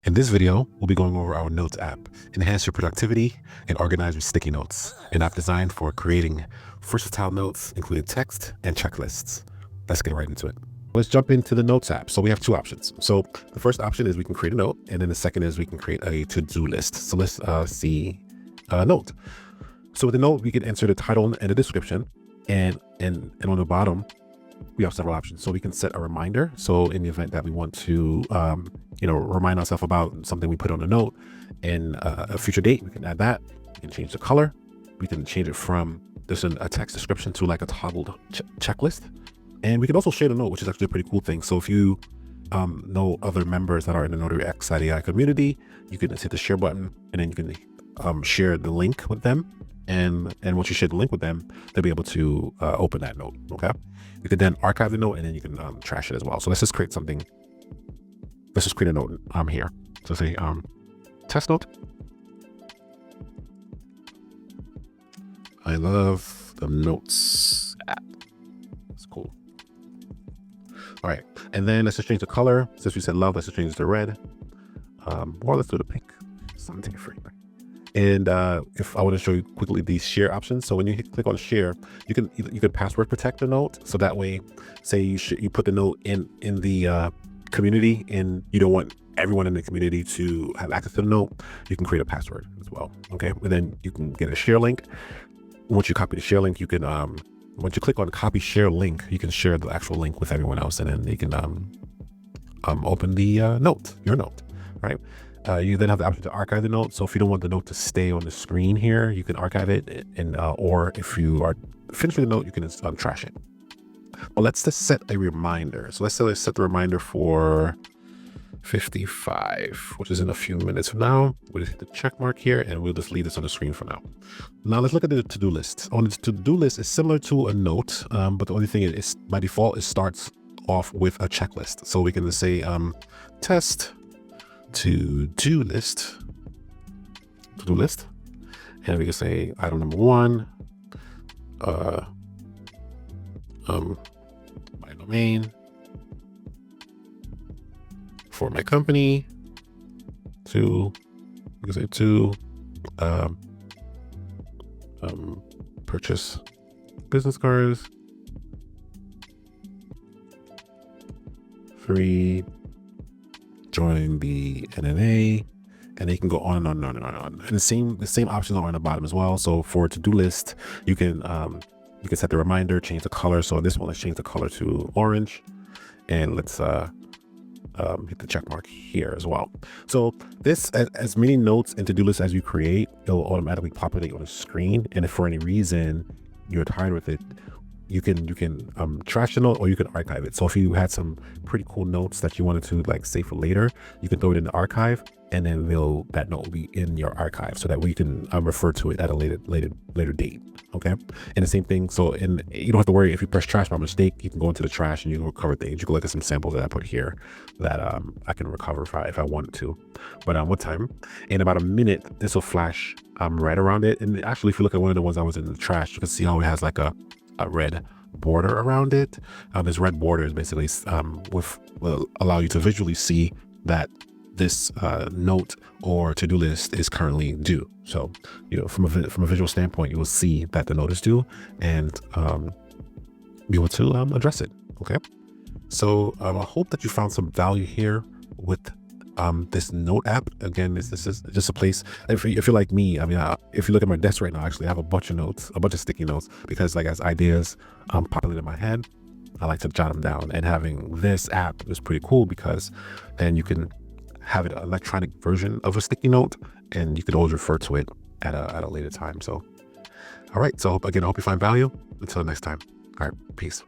In this video, we'll be going over our Notes app. Enhance your productivity and organize your sticky notes. An app designed for creating versatile notes, including text and checklists. Let's get right into it. Let's jump into the Notes app. So we have two options. So the first option is we can create a note, and then the second is we can create a to-do list. So let's see a note. So with the note, we can enter the title and the description, and on the bottom, we have several options. So we can set a reminder. So in the event that we want to, remind ourselves about something we put on a note in a future date, we can add that. We can change the color. We can change it from just a text description to like a toggled checklist. And we can also share the note, which is actually a pretty cool thing. So if you know other members that are in the Notary X IDI community, you can just hit the share button, and then you can share the link with them. And once you share the link with them, they'll be able to open that note. Okay. You can then archive the note, and then you can trash it as well. So let's just create something. Let's just create a note here. So say test note. I love the Notes app. It's cool. All right. And then let's just change the color. Since we said love, let's just change it to red. Or let's do the pink. Something different. And if I want to show you quickly these share options. So when you click on share, you can password protect the note. So that way, say you put the note in the community, and you don't want everyone in the community to have access to the note, you can create a password as well. Okay. And then you can get a share link. Once you copy the share link, you can once you click on copy share link, you can share the actual link with everyone else, and then they can open the note, your note, right? You then have the option to archive the note. So if you don't want the note to stay on the screen here, you can archive it, and or if you are finished with the note, you can trash it. Well, let's just set a reminder. So let's set the reminder for 55, which is in a few minutes from now. We'll just hit the check mark here, and we'll just leave this on the screen for now. Now let's look at the to-do list. On the to-do list is similar to a note, but the only thing is by default, it starts off with a checklist. So we can just say test to-do list, and we can say item number 1, my domain for my company. 2, we can say 2, purchase business cards. 3, join the NNA, and they can go on and on and on and on. And the same options are on the bottom as well. So for to-do list, you can set the reminder, change the color. So this one, let's change the color to orange, and let's hit the check mark here as well. So this, as many notes and to-do lists as you create, it'll automatically populate on the screen. And if for any reason you're tired with it, you can trash the note, or you can archive it. So if you had some pretty cool notes that you wanted to like save for later, you can throw it in the archive, and then that note will be in your archive, so that we can refer to it at a later date. Okay. And the same thing. So you don't have to worry if you press trash by mistake. You can go into the trash and you can recover things. You can look at some samples that I put here that I can recover if I wanted to. But what time? In about a minute, this will flash red around it. And actually, if you look at one of the ones I was in the trash, you can see how it has like a red border around it. This red border is basically will allow you to visually see that this note or to-do list is currently due. So from a visual standpoint, you will see that the note is due, and be able to address it. Okay. So I hope that you found some value here with this note app. Again, this is just a place. If you're like me, I mean, if you look at my desk right now, actually I have a bunch of notes, a bunch of sticky notes, because like as ideas populate in my head, I like to jot them down. And having this app is pretty cool, because then you can have an electronic version of a sticky note, and you can always refer to it at a later time. So all right, so again, I hope you find value. Until next time. All right, peace.